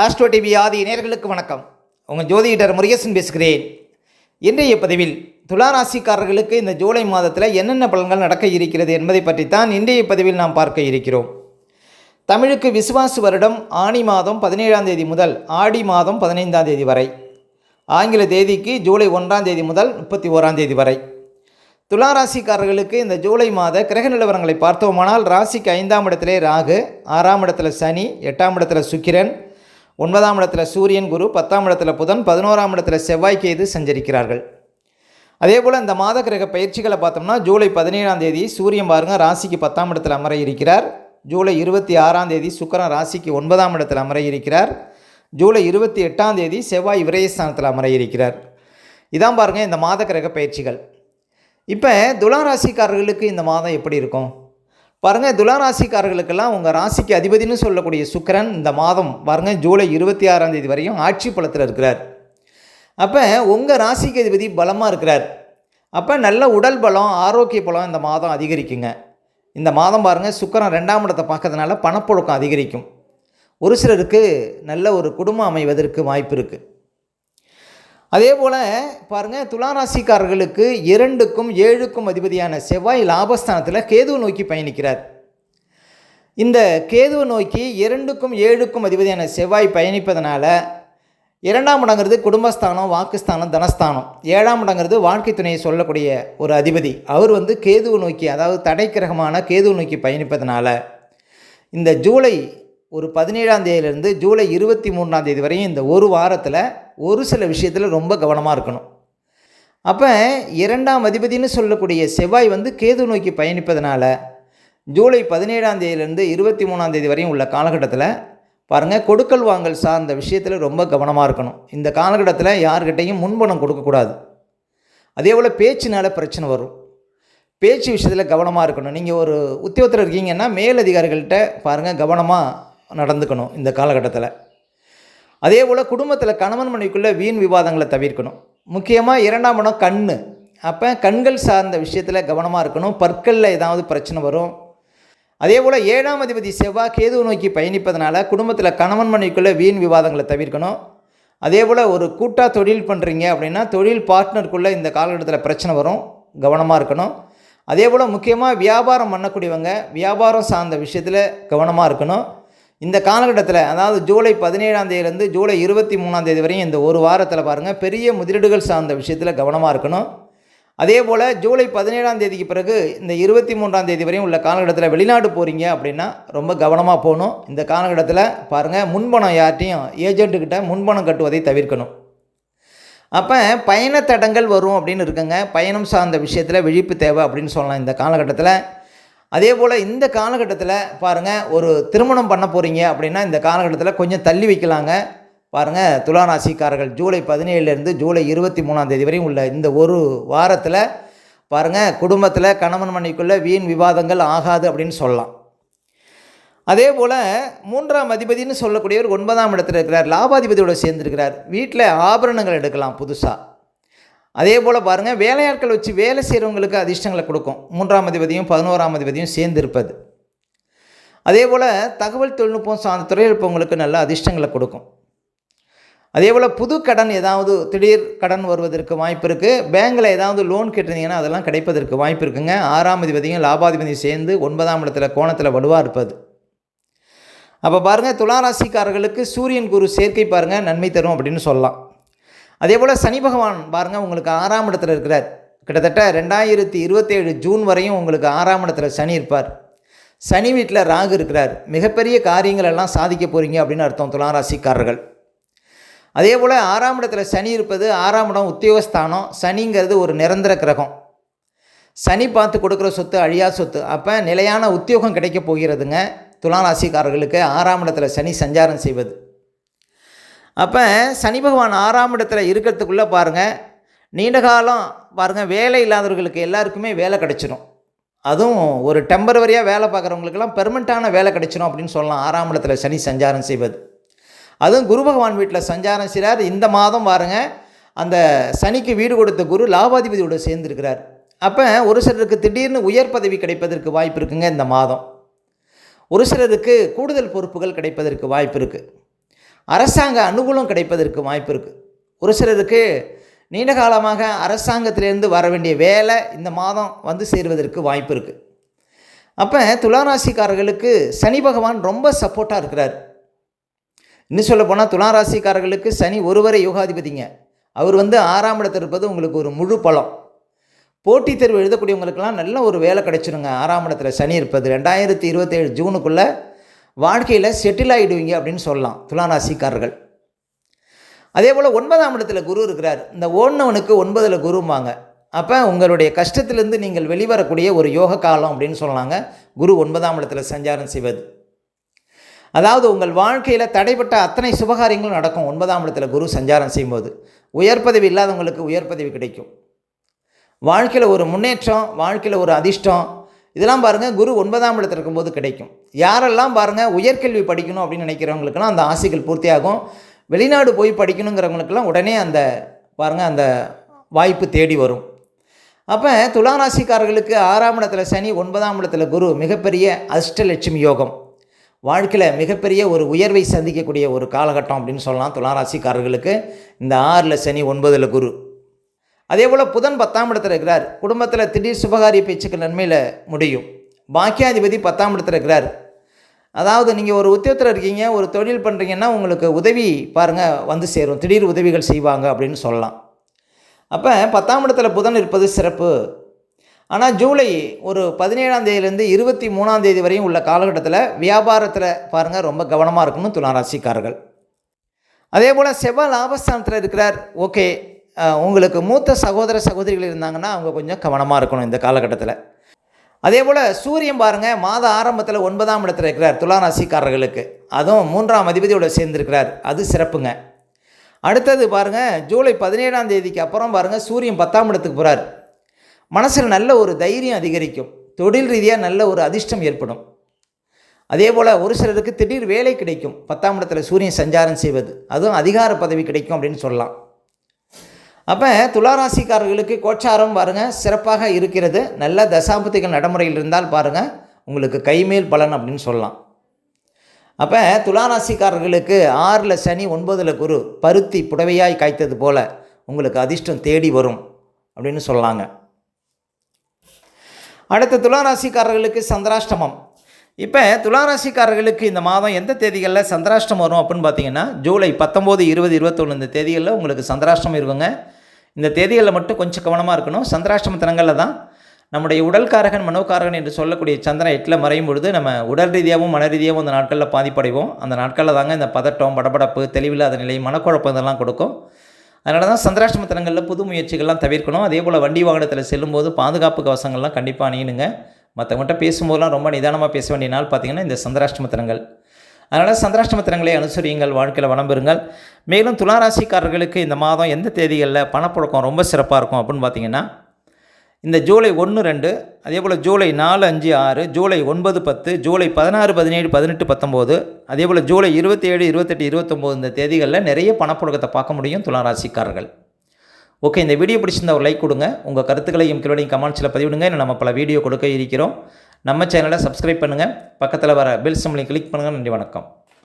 Astro TV ஆதி நேயர்களுக்கு வணக்கம். உங்கள் ஜோதிடர் முருகேசன் பேசுகிறேன். இன்றைய பதிவில் துளாராசிக்காரர்களுக்கு இந்த ஜூலை மாதத்தில் என்னென்ன பலன்கள் நடக்க இருக்கிறது என்பதை பற்றித்தான் இன்றைய பதிவில் நாம் பார்க்க இருக்கிறோம். தமிழுக்கு விசுவாசு வருடம் ஆனி மாதம் 17ஆம் தேதி முதல் ஆடி மாதம் 15ஆம் தேதி வரை, ஆங்கில தேதிக்கு ஜூலை 1ஆம் தேதி முதல் 31ஆம் தேதி வரை. துளாராசிக்காரர்களுக்கு இந்த ஜூலை மாத கிரக நிலவரங்களை பார்த்தோமானால், ராசிக்கு 5ஆம் இடத்திலே ராகு, 6ஆம் இடத்துல சனி, 8ஆம் இடத்துல சுக்கிரன், 9ஆம் இடத்துல சூரியன் குரு, 10ஆம் இடத்துல புதன், 11ஆம் இடத்துல செவ்வாய் கேது சஞ்சரிக்கிறார்கள். அதே போல் இந்த மாத கிரக பயிற்சிகளை பார்த்தோம்னா, ஜூலை 17ஆம் தேதி சூரியன் பாருங்கள் ராசிக்கு 10ஆம் இடத்துல அமர இருக்கிறார். ஜூலை 26ஆம் தேதி சுக்கிரன் ராசிக்கு 9ஆம் இடத்துல அமர இருக்கிறார். ஜூலை 28ஆம் தேதி செவ்வாய் விரயஸ்தானத்தில் அமர இருக்கிறார். இதான் பாருங்கள் இந்த மாத கிரக பயிற்சிகள். இப்போ துளாராசிக்காரர்களுக்கு இந்த மாதம் எப்படி இருக்கும் பாருங்கள். துளாராசிக்காரர்களுக்கெல்லாம் உங்கள் ராசிக்கு அதிபதினு சொல்லக்கூடிய சுக்கிரன் இந்த மாதம் பாருங்கள் ஜூலை 26ஆம் தேதி வரையும் ஆட்சி பலத்தில் இருக்கிறார். அப்போ உங்கள் ராசிக்கு அதிபதி பலமாக இருக்கிறார். அப்போ நல்ல உடல் பலம், ஆரோக்கிய பலம் இந்த மாதம் அதிகரிக்குங்க. இந்த மாதம் பாருங்கள் சுக்கிரன் 2ஆம் இடத்தை பார்க்கறதுனால பணப்புழக்கம் அதிகரிக்கும். ஒரு சிலருக்கு நல்ல ஒரு குடும்பம் அமைவதற்கு வாய்ப்பு இருக்குது. அதே போல் பாருங்கள் துளாராசிக்காரர்களுக்கு 2க்கும் 7க்கும் அதிபதியான செவ்வாய் லாபஸ்தானத்தில் கேதுவை நோக்கி பயணிக்கிறார். இந்த கேதுவை நோக்கி 2க்கும் 7க்கும் அதிபதியான செவ்வாய் பயணிப்பதனால 2ஆம் இடங்கிறது குடும்பஸ்தானம், வாக்குஸ்தானம், தனஸ்தானம். 7ஆம் இடங்கிறது வாழ்க்கை துணையை சொல்லக்கூடிய ஒரு அதிபதி. அவர் கேதுவை நோக்கி, அதாவது தடை கிரகமான கேதுவை நோக்கி பயணிப்பதனால இந்த ஜூலை 17ஆம் தேதியிலிருந்து ஜூலை 23ஆம் தேதி வரையும் இந்த ஒரு வாரத்தில் ஒரு சில விஷயத்தில் ரொம்ப கவனமாக இருக்கணும். அப்போ 2ஆம் அதிபதினு சொல்லக்கூடிய செவ்வாய் கேது நோக்கி பயணிப்பதனால ஜூலை 17ஆம் தேதியிலிருந்து 23ஆம் தேதி வரையும் உள்ள காலகட்டத்தில் பாருங்கள் கொடுக்கல் வாங்கல் சார்ந்த விஷயத்தில் ரொம்ப கவனமாக இருக்கணும். இந்த காலகட்டத்தில் யார்கிட்டையும் முன்பணம் கொடுக்கக்கூடாது. அதே போல் பேச்சினால் பிரச்சனை வரும். பேச்சு விஷயத்தில் கவனமாக இருக்கணும். நீங்கள் ஒரு உத்தியோகத்தில் இருக்கீங்கன்னா மேலதிகாரிகள்கிட்ட பாருங்கள் கவனமாக நடந்துக்கணும் இந்த காலகட்டத்தில். அதே போல் குடும்பத்தில் கணவன் மனைவிக்குள்ளே வீண் விவாதங்களை தவிர்க்கணும். முக்கியமாக 2ஆம் இடம் கண். அப்போ கண்கள் சார்ந்த விஷயத்தில் கவனமாக இருக்கணும். பற்களில் ஏதாவது பிரச்சனை வரும். அதே போல் 7ஆம் அதிபதி செவ்வாய் கேதுவை நோக்கி பயணிப்பதனால குடும்பத்தில் கணவன் மனைவிக்குள்ளே வீண் விவாதங்களை தவிர்க்கணும். அதே போல் ஒரு கூட்டாக தொழில் பண்ணுறீங்க அப்படின்னா தொழில் பார்ட்னருக்குள்ளே இந்த காலகட்டத்தில் பிரச்சனை வரும், கவனமாக இருக்கணும். அதே போல் முக்கியமாக வியாபாரம் பண்ணக்கூடியவங்க வியாபாரம் சார்ந்த விஷயத்தில் கவனமாக இருக்கணும். இந்த காலகட்டத்தில், அதாவது ஜூலை 17ஆம் தேதியிலேருந்து ஜூலை 23ஆம் தேதி வரையும் இந்த ஒரு வாரத்தில் பாருங்கள் பெரிய முதலீடுகள் சார்ந்த விஷயத்தில் கவனமாக இருக்கணும். அதே போல் ஜூலை 17ஆம் தேதிக்கு பிறகு இந்த 23ஆம் தேதி வரையும் உள்ள காலகட்டத்தில் வெளிநாடு போகிறீங்க அப்படின்னா ரொம்ப கவனமாக போகணும். இந்த காலகட்டத்தில் பாருங்கள் முன்பணம் யார்ட்டையும் ஏஜென்ட்டுக்கிட்ட முன்பணம் கட்டுவதை தவிர்க்கணும். அப்போ பயண தடங்கள் வரும் அப்படின்னு இருக்குங்க. பயணம் சார்ந்த விஷயத்தில் விழிப்பு தேவை அப்படின்னு சொல்லலாம் இந்த காலகட்டத்தில். அதே போல் இந்த காலகட்டத்தில் பாருங்கள் ஒரு திருமணம் பண்ண போகிறீங்க அப்படின்னா இந்த காலகட்டத்தில் கொஞ்சம் தள்ளி வைக்கலாங்க. பாருங்கள் துளாராசிக்காரர்கள் ஜூலை 17லேருந்து ஜூலை 23ஆம் தேதி வரையும் உள்ள இந்த ஒரு வாரத்தில் பாருங்கள் குடும்பத்தில் கணவன் மனைவிக்குள்ளே வீண் விவாதங்கள் ஆகாது அப்படின்னு சொல்லலாம். அதே போல் 3ஆம் அதிபதினு சொல்லக்கூடியவர் 9ஆம் இடத்துல இருக்கிறார், லாபாதிபதியோடு சேர்ந்துருக்கிறார். வீட்டில் ஆபரணங்கள் எடுக்கலாம் புதுசாக. அதே போல் பாருங்கள் வேலையாட்கள் வச்சு வேலை செய்கிறவங்களுக்கு அதிர்ஷ்டங்களை கொடுக்கும் 3ஆம் அதிபதியும் 11ஆம் அதிபதியும் சேர்ந்து இருப்பது. அதே போல் தகவல் தொழில்நுட்பம் சார்ந்த துறையில் இருப்பவங்களுக்கு நல்ல அதிர்ஷ்டங்களை கொடுக்கும். அதே போல் புது கடன், ஏதாவது திடீர் கடன் வருவதற்கு வாய்ப்பு இருக்குது. பேங்கில் ஏதாவது லோன் கேட்டிருந்தீங்கன்னா அதெல்லாம் கிடைப்பதற்கு வாய்ப்பு இருக்குங்க. 6ஆம் அதிபதியும் லாபாதிபதியும் சேர்ந்து 9ஆம் இடத்துல கோணத்தில் வலுவாக இருப்பது. அப்போ பாருங்கள் துளாராசிக்காரர்களுக்கு சூரியன் குரு சேர்க்கை பாருங்கள் நன்மை தரும் அப்படின்னு சொல்லலாம். அதே போல் சனி பகவான் பாருங்கள் உங்களுக்கு 6ஆம் இடத்துல இருக்கிறார். கிட்டத்தட்ட 2027 ஜூன் வரையும் உங்களுக்கு 6ஆம் இடத்துல சனி இருப்பார். சனி வீட்டில் ராகு இருக்கிறார். மிகப்பெரிய காரியங்கள் எல்லாம் சாதிக்க போகிறீங்க அப்படின்னு அர்த்தம் துளாராசிக்காரர்கள். அதே போல் 6ஆம் இடத்துல சனி இருப்பது, 6ஆம் இடம் உத்தியோகஸ்தானம். சனிங்கிறது ஒரு நிரந்தர கிரகம். சனி பார்த்து கொடுக்குற சொத்து அழியா சொத்து. அப்போ நிலையான உத்தியோகம் கிடைக்க போகிறதுங்க துளாராசிக்காரர்களுக்கு 6ஆம் இடத்துல சனி சஞ்சாரம் செய்வது. அப்போ சனி பகவான் 6ஆம் இடத்துல இருக்கிறதுக்குள்ளே பாருங்கள் நீண்ட காலம் பாருங்கள் வேலை இல்லாதவர்களுக்கு எல்லாருக்குமே வேலை கிடைச்சிடும். அதுவும் ஒரு டெம்பரவரியாக வேலை பார்க்குறவங்களுக்கெல்லாம் பெர்மனண்ட்டான வேலை கிடைச்சிடும் அப்படின்னு சொல்லலாம் 6ஆம் இடத்துல சனி சஞ்சாரம் செய்வது. அதுவும் குரு பகவான் வீட்டில் சஞ்சாரம் செய்கிறார். இந்த மாதம் பாருங்கள் அந்த சனிக்கு வீடு கொடுத்த குரு லாபாதிபதியோடு சேர்ந்துருக்கிறார். அப்போ ஒரு சிலருக்கு திடீர்னு உயர் பதவி கிடைப்பதற்கு வாய்ப்பு இருக்குங்க இந்த மாதம். ஒரு சிலருக்கு கூடுதல் பொறுப்புகள் கிடைப்பதற்கு வாய்ப்பு இருக்குது. அரசாங்க அனுகூலம் கிடைப்பதற்கு வாய்ப்பு இருக்குது. ஒரு சிலருக்கு நீண்ட காலமாக அரசாங்கத்திலேருந்து வர வேண்டிய வேலை இந்த மாதம் வந்து சேருவதற்கு வாய்ப்பு இருக்குது. அப்போ துளாராசிக்காரர்களுக்கு சனி பகவான் ரொம்ப சப்போர்ட்டாக இருக்கிறார். இன்னும் சொல்ல போனால் துளாராசிக்காரர்களுக்கு சனி ஒருவரை யோகாதிபதிங்க. அவர் வந்து 6ஆம் இடத்தில் இருப்பது உங்களுக்கு ஒரு முழு பலம். போட்டித் தேர்வு எழுதக்கூடியவங்களுக்கெல்லாம் நல்ல ஒரு வேலை கிடைச்சிருங்க. 6ஆம் இடத்துல சனி இருப்பது 2027 ஜூனுக்குள்ளே வாழ்க்கையில் செட்டில் ஆகிடுவீங்க அப்படின்னு சொல்லலாம் துளாராசிக்காரர்கள். அதே போல் 9ஆம் இடத்துல குரு இருக்கிறார். இந்த ஓடினவனுக்கு 9ல் குருவாங்க. அப்போ உங்களுடைய கஷ்டத்திலேருந்து நீங்கள் வெளிவரக்கூடிய ஒரு யோக காலம் அப்படின்னு சொல்லலாங்க குரு 9ஆம் இடத்துல சஞ்சாரம் செய்வது. அதாவது உங்கள் வாழ்க்கையில் தடைப்பட்ட அத்தனை சுபகாரியங்களும் நடக்கும் 9ஆம் இடத்துல குரு சஞ்சாரம் செய்யும்போது. உயர் பதவி இல்லாதவங்களுக்கு உயர் பதவி கிடைக்கும். வாழ்க்கையில் ஒரு முன்னேற்றம், வாழ்க்கையில் ஒரு அதிர்ஷ்டம், இதெல்லாம் பாருங்கள் குரு 9ஆம் இடத்துல இருக்கும்போது கிடைக்கும். யாரெல்லாம் பாருங்கள் உயர்கல்வி படிக்கணும் அப்படின்னு நினைக்கிறவங்களுக்கெல்லாம் அந்த ஆசைகள் பூர்த்தியாகும். வெளிநாடு போய் படிக்கணுங்கிறவங்களுக்கெல்லாம் உடனே அந்த பாருங்கள் அந்த வாய்ப்பு தேடி வரும். அப்போ துளாராசிக்காரர்களுக்கு 6ஆம் இடத்துல சனி, 9ஆம் இடத்துல குரு மிகப்பெரிய அஷ்டலட்சுமி யோகம். வாழ்க்கையில் மிகப்பெரிய ஒரு உயர்வை சந்திக்கக்கூடிய ஒரு காலகட்டம் அப்படின்னு சொல்லலாம் துளாராசிக்காரர்களுக்கு. இந்த 6ல் சனி, 9ல் குரு. அதே போல் புதன் 10ஆம் இடத்துல இருக்கிறார். குடும்பத்தில் திடீர் சுபகாரிய பேச்சுக்கள் நன்மையில் முடியும். பாக்கியாதிபதி 10ஆம் இடத்துல இருக்கிறார். அதாவது நீங்கள் ஒரு உத்தியோகத்தில் இருக்கீங்க, ஒரு தொழில் பண்ணுறீங்கன்னா உங்களுக்கு உதவி பாருங்கள் வந்து சேரும், திடீர் உதவிகள் செய்வாங்க அப்படின்னு சொல்லலாம். அப்போ 10ஆம் இடத்துல புதன் இருப்பது சிறப்பு. ஆனால் ஜூலை ஒரு 17ஆம் தேதியிலேருந்து 23ஆம் தேதி வரையும் உள்ள காலகட்டத்தில் வியாபாரத்தில் பாருங்கள் ரொம்ப கவனமாக இருக்கணும் துளாராசிக்காரர்கள். அதே போல் செவ்வாய் லாபஸ்தானத்தில் இருக்கிறார். ஓகே, உங்களுக்கு மூத்த சகோதர சகோதரிகள் இருந்தாங்கன்னா அவங்க கொஞ்சம் கவனமாக இருக்கணும் இந்த காலகட்டத்தில். அதே போல் சூரியன் பாருங்கள் மாத ஆரம்பத்தில் 9ஆம் இடத்துல இருக்கிறார் துளாராசிக்காரர்களுக்கு. அதுவும் 3ஆம் அதிபதியோடு சேர்ந்துருக்கிறார். அது சிறப்புங்க. அடுத்தது பாருங்கள் ஜூலை 17ஆம் தேதிக்கு அப்புறம் பாருங்கள் சூரியன் 10ஆம் இடத்துக்கு போகிறார். மனசில் நல்ல ஒரு தைரியம் அதிகரிக்கும். தொழில் ரீதியாக நல்ல ஒரு அதிர்ஷ்டம் ஏற்படும். அதே போல் ஒரு சிலருக்கு திடீர் வேலை கிடைக்கும் 10ஆம் இடத்துல சூரியன் சஞ்சாரம் செய்வது. அதுவும் அதிகார பதவி கிடைக்கும் அப்படின்னு சொல்லலாம். அப்போ துளாராசிக்காரர்களுக்கு கோச்சாரம் பாருங்கள் சிறப்பாக இருக்கிறது. நல்ல தசாபுத்திகள் நடைமுறையில் இருந்தால் பாருங்கள் உங்களுக்கு கைமேல் பலன் அப்படின்னு சொல்லலாம். அப்போ துளாராசிக்காரர்களுக்கு 6ல் சனி, 9ல் குரு பருத்தி புடவையாய் காய்த்தது போல் உங்களுக்கு அதிர்ஷ்டம் தேடி வரும் அப்படின்னு சொல்லலாங்க. அடுத்த துளாராசிக்காரர்களுக்கு சந்திராஷ்டமம். இப்போ துளாராசிக்காரர்களுக்கு இந்த மாதம் எந்த தேதிகளில் சந்திராஷ்டம் வரும் அப்படின்னு பார்த்தீங்கன்னா ஜூலை 19, 20, 21 இந்த தேதிகளில் உங்களுக்கு சந்திராஷ்டம் இருக்குங்க. இந்த தேதிகளில் மட்டும் கொஞ்சம் கவனமாக இருக்கணும். சந்திராஷ்டம தினங்களில் தான் நம்முடைய உடல்காரகன் மனோகாரகன் என்று சொல்லக்கூடிய சந்திரன் 8ல் மறையும் பொழுது நம்ம உடல் ரீதியாகவும் மன ரீதியாகவும் அந்த நாட்களில் பாதிப்படைவோம். அந்த நாட்களில் தாங்க இந்த பதட்டம், படபடப்பு, தெளிவில்லாத நிலை, மனக்குழப்பம் இதெல்லாம் கொடுக்கும். அதனால தான் சந்திராஷ்டம தினங்களில் புது முயற்சிகள்லாம் தவிர்க்கணும். அதே போல் வண்டி வாகனத்தில் செல்லும்போது பாதுகாப்பு கவசங்கள்லாம் கண்டிப்பாக அணியணுங்க. மற்றவங்கள்ட்ட பேசும்போதெல்லாம் ரொம்ப நிதானமாக பேச வேண்டிய நாள் பார்த்திங்கன்னா இந்த சந்திராஷ்டம தினங்கள். அதனால் சந்திராஷ்டம தினங்களை அனுசரியுங்கள், வாழ்க்கையில் வளம் பெறுங்கள். மேலும் துளாராசிக்காரர்களுக்கு இந்த மாதம் எந்த தேதிகளில் பணப்புழக்கம் ரொம்ப சிறப்பாக இருக்கும் அப்படின்னு பார்த்திங்கன்னா இந்த ஜூலை 1, 2, அதே போல் ஜூலை 4, 5, 6, ஜூலை 9, 10, ஜூலை 16, 17, 18, 19, அதே போல் ஜூலை 27, 28, 29 இந்த தேதிகளில் நிறைய பணப்புழக்கத்தை பார்க்க முடியும் துளாராசிக்காரர்கள். ஓகே, இந்த வீடியோ பிடிச்சிருந்தா ஒரு லைக் கொடுங்க. உங்கள் கருத்துக்களையும் கீழே கமெண்ட்ஸில் பதிவிடுங்க. இன்னும் நம்ம பல வீடியோ கொடுக்க இருக்கிறோம். நம்ம சேனலை சப்ஸ்கிரைப் பண்ணுங்கள். பக்கத்தில் வர பெல் சிம்பலை கிளிக் பண்ணுங்கள். நன்றி, வணக்கம்.